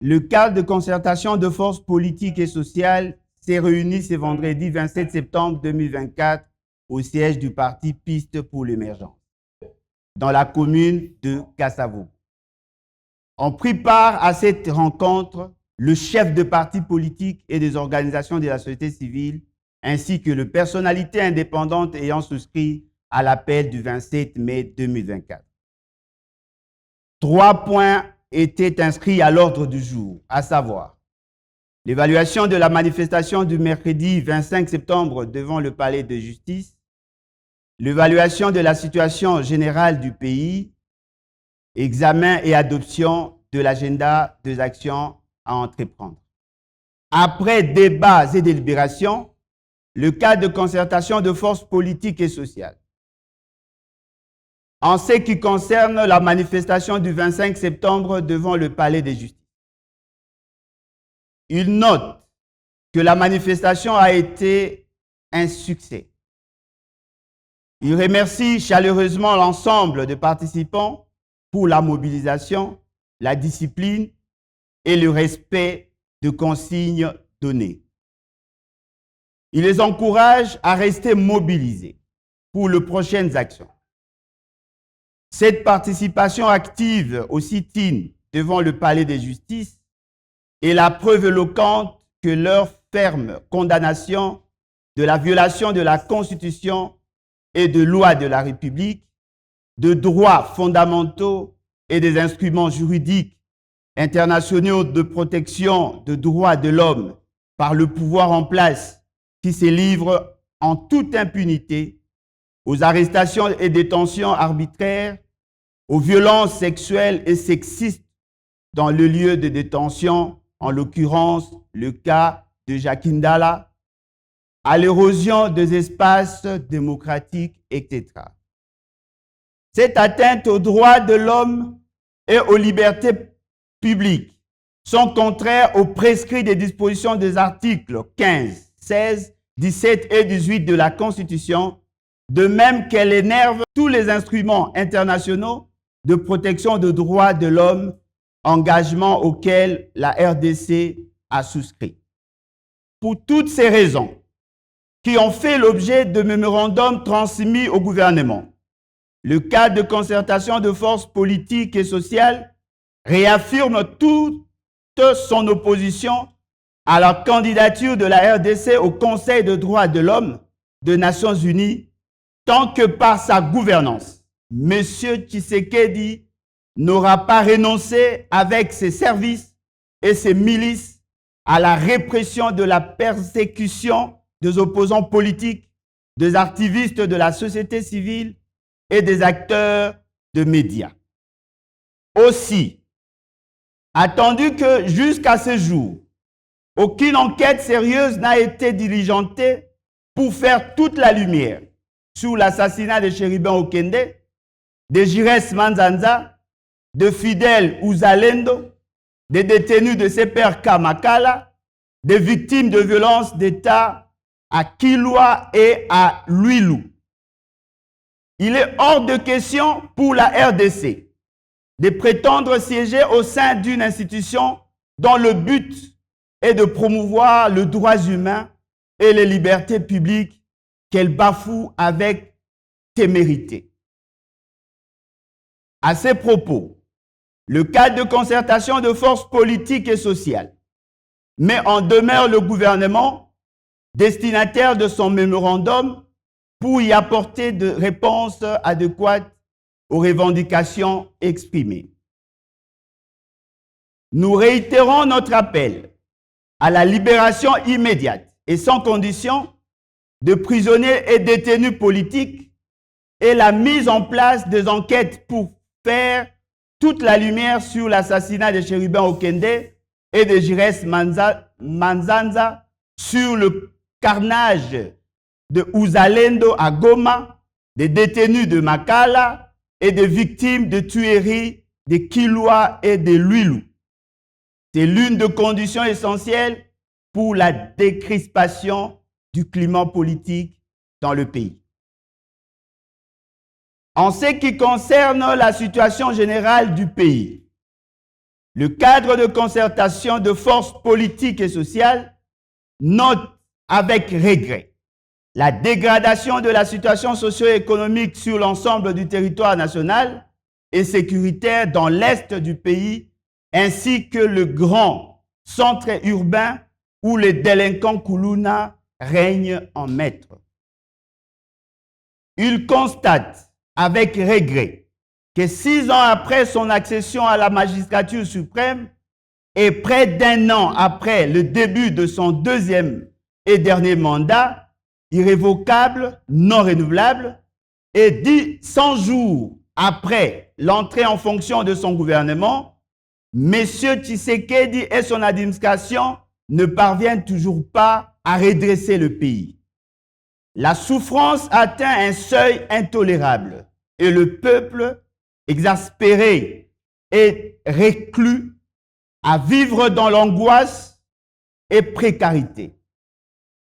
Le cadre de concertation de forces politiques et sociales s'est réuni ce vendredi 27 septembre 2024 au siège du parti Piste pour l'émergence, dans la commune de Kassavo. Ont pris part à cette rencontre le chef de partis politiques et des organisations de la société civile, ainsi que les personnalités indépendantes ayant souscrit à l'appel du 27 mai 2024. 3 points étaient inscrits à l'ordre du jour, à savoir l'évaluation de la manifestation du mercredi 25 septembre devant le palais de justice, l'évaluation de la situation générale du pays, examen et adoption de l'agenda des actions à entreprendre. Après débats et délibérations, le cadre de concertation de forces politiques et sociales. En ce qui concerne la manifestation du 25 septembre devant le palais de justice, il note que la manifestation a été un succès. Il remercie chaleureusement l'ensemble des participants pour la mobilisation, la discipline et le respect de consignes données. Il les encourage à rester mobilisés pour les prochaines actions. Cette participation active au sit-in devant le palais de justice est la preuve éloquente que leur ferme condamnation de la violation de la Constitution et de lois de la République, de droits fondamentaux et des instruments juridiques internationaux de protection des droits de l'homme par le pouvoir en place qui se livre en toute impunité aux arrestations et détentions arbitraires, aux violences sexuelles et sexistes dans le lieu de détention, en l'occurrence le cas de Jakindala, à l'érosion des espaces démocratiques, etc. Cette atteinte aux droits de l'homme et aux libertés publiques sont contraires aux prescrits des dispositions des articles 15, 16, 17 et 18 de la Constitution, de même qu'elle énerve tous les instruments internationaux de protection des droits de l'homme, engagement auquel la RDC a souscrit. Pour toutes ces raisons, qui ont fait l'objet de mémorandums transmis au gouvernement, le cadre de concertation de forces politiques et sociales réaffirme toute son opposition à la candidature de la RDC au Conseil des droits de l'homme des Nations Unies, tant que par sa gouvernance, M. Tshisekedi n'aura pas renoncé avec ses services et ses milices à la répression de la persécution des opposants politiques, des activistes de la société civile et des acteurs de médias. Aussi, attendu que jusqu'à ce jour, aucune enquête sérieuse n'a été diligentée pour faire toute la lumière sur l'assassinat de Chérubin Okende, de Jires Manzanza, de Fidel Uzalendo, des détenus de CPR Kamakala, des victimes de violences d'État à Kilwa et à Luilou. Il est hors de question pour la RDC de prétendre siéger au sein d'une institution dont le but est de promouvoir les droits humains et les libertés publiques qu'elle bafoue avec témérité. À ces propos, le cadre de concertation de forces politiques et sociales met en demeure le gouvernement, destinataire de son mémorandum, pour y apporter des réponses adéquates aux revendications exprimées. Nous réitérons notre appel à la libération immédiate et sans condition de prisonniers et détenus politiques et la mise en place des enquêtes pour faire toute la lumière sur l'assassinat de Chérubin Okende et de Jires Manzanza, sur le carnage de Uzalendo à Goma, des détenus de Makala et des victimes de tueries de Kilwa et de Luilou. C'est l'une des conditions essentielles pour la décrispation du climat politique dans le pays. En ce qui concerne la situation générale du pays, le cadre de concertation de forces politiques et sociales note avec regret la dégradation de la situation socio-économique sur l'ensemble du territoire national et sécuritaire dans l'est du pays, ainsi que le grand centre urbain où les délinquants Koulouna règnent en maître. Il constate avec regret que 6 ans après son accession à la magistrature suprême et près d'1 an après le début de son deuxième et dernier mandat, irrévocable, non renouvelable, et 100 jours après l'entrée en fonction de son gouvernement, M. Tshisekedi et son administration ne parviennent toujours pas à redresser le pays. La souffrance atteint un seuil intolérable et le peuple, exaspéré et reclus, à vivre dans l'angoisse et précarité.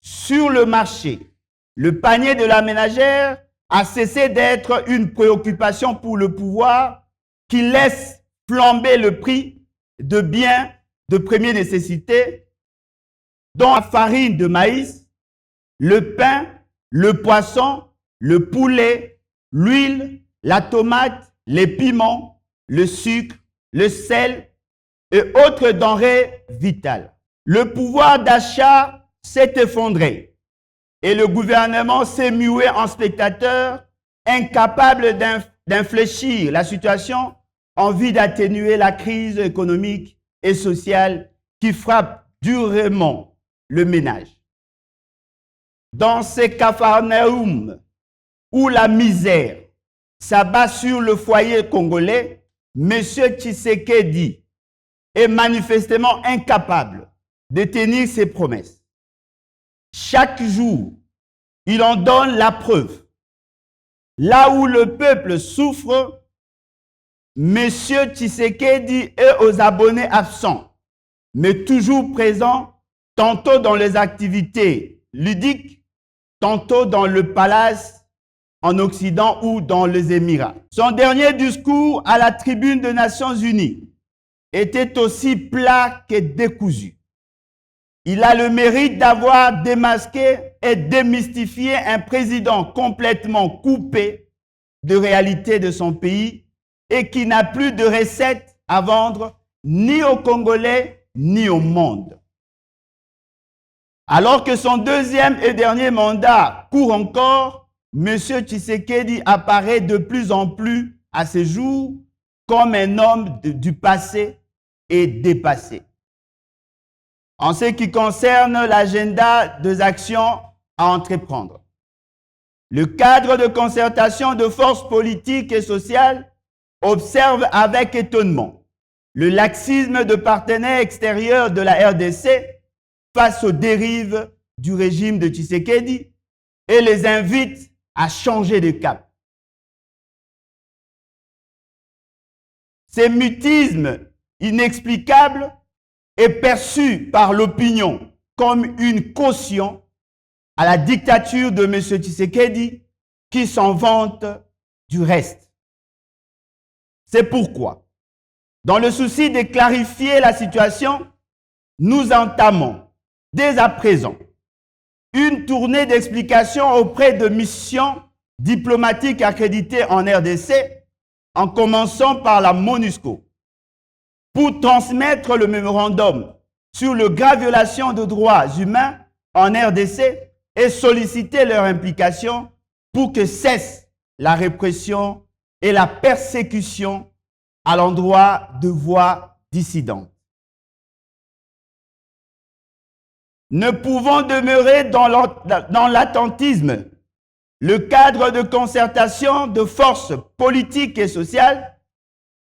Sur le marché, le panier de la ménagère a cessé d'être une préoccupation pour le pouvoir qui laisse flamber le prix de biens de première nécessité, dont la farine de maïs, le pain, le poisson, le poulet, l'huile, la tomate, les piments, le sucre, le sel et autres denrées vitales. Le pouvoir d'achat s'est effondré et le gouvernement s'est mué en spectateur, incapable d'infléchir la situation en vue d'atténuer la crise économique et sociale qui frappe durement le ménage. Dans ces capharnaüm où la misère s'abat sur le foyer congolais, M. Tshisekedi est manifestement incapable de tenir ses promesses. Chaque jour, il en donne la preuve. Là où le peuple souffre, M. Tshisekedi est aux abonnés absents, mais toujours présent, tantôt dans les activités ludiques, tantôt dans le palace en Occident ou dans les Émirats. Son dernier discours à la tribune des Nations Unies était aussi plat que décousu. Il a le mérite d'avoir démasqué et démystifié un président complètement coupé de réalité de son pays et qui n'a plus de recettes à vendre ni aux Congolais ni au monde. Alors que son deuxième et dernier mandat court encore, M. Tshisekedi apparaît de plus en plus à ce jour comme un homme du passé et dépassé. En ce qui concerne l'agenda des actions à entreprendre, le cadre de concertation de forces politiques et sociales observe avec étonnement le laxisme de partenaires extérieurs de la RDC face aux dérives du régime de Tshisekedi et les invite à changer de cap. Ces mutismes inexplicables est perçu par l'opinion comme une caution à la dictature de M. Tshisekedi qui s'en vante du reste. C'est pourquoi, dans le souci de clarifier la situation, nous entamons dès à présent une tournée d'explications auprès de missions diplomatiques accréditées en RDC, en commençant par la MONUSCO, pour transmettre le mémorandum sur les graves violations de droits humains en RDC et solliciter leur implication pour que cesse la répression et la persécution à l'endroit de voix dissidentes. Ne pouvant demeurer dans l'attentisme, le cadre de concertation de forces politiques et sociales,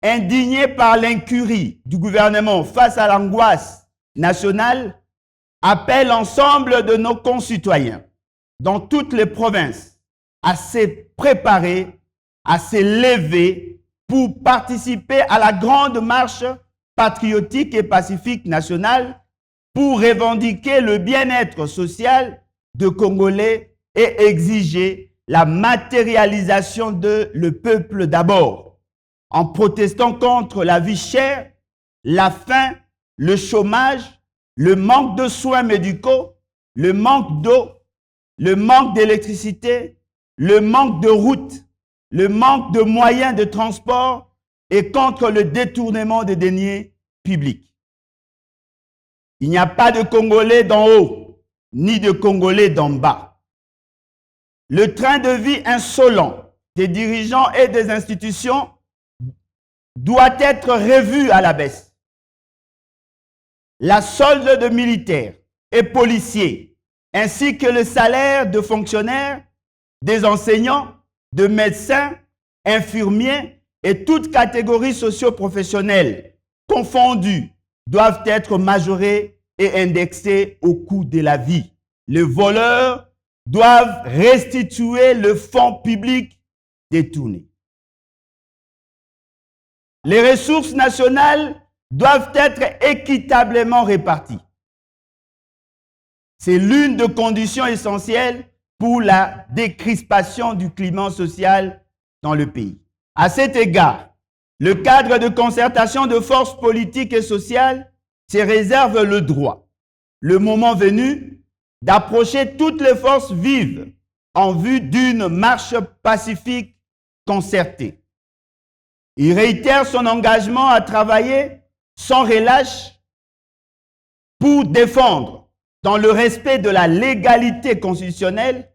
indigné par l'incurie du gouvernement face à l'angoisse nationale, appelle l'ensemble de nos concitoyens dans toutes les provinces à se préparer, à se lever pour participer à la grande marche patriotique et pacifique nationale pour revendiquer le bien-être social de Congolais et exiger la matérialisation de le peuple d'abord, en protestant contre la vie chère la faim, le chômage, le manque de soins médicaux, le manque d'eau, le manque d'électricité, le manque de routes, le manque de moyens de transport et contre le détournement des deniers publics. Il n'y a pas de Congolais d'en haut, ni de Congolais d'en bas. Le train de vie insolent des dirigeants et des institutions doit être revu à la baisse. La solde de militaires et policiers, ainsi que le salaire de fonctionnaires, des enseignants, de médecins, infirmiers et toutes catégories socio-professionnelles confondues doivent être majorés et indexés au coût de la vie. Les voleurs doivent restituer le fonds public détourné. Les ressources nationales doivent être équitablement réparties. C'est l'une des conditions essentielles pour la décrispation du climat social dans le pays. À cet égard, le cadre de concertation de forces politiques et sociales se réserve le droit, le moment venu, d'approcher toutes les forces vives en vue d'une marche pacifique concertée. Il réitère son engagement à travailler sans relâche pour défendre, dans le respect de la légalité constitutionnelle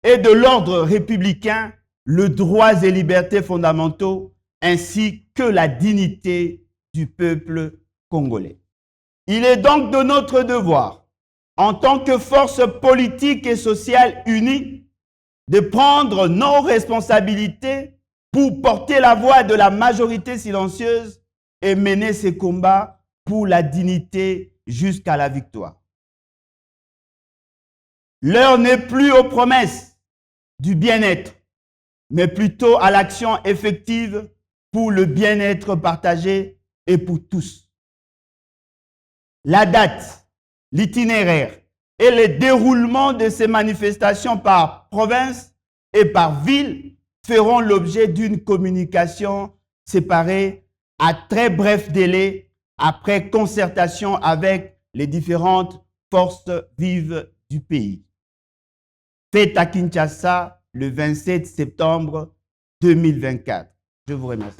et de l'ordre républicain, les droits et libertés fondamentaux ainsi que la dignité du peuple congolais. Il est donc de notre devoir, en tant que force politique et sociale unie, de prendre nos responsabilités pour porter la voix de la majorité silencieuse et mener ces combats pour la dignité jusqu'à la victoire. L'heure n'est plus aux promesses du bien-être, mais plutôt à l'action effective pour le bien-être partagé et pour tous. La date, l'itinéraire et le déroulement de ces manifestations par province et par ville feront l'objet d'une communication séparée à très bref délai après concertation avec les différentes forces vives du pays. Fête à Kinshasa le 27 septembre 2024. Je vous remercie.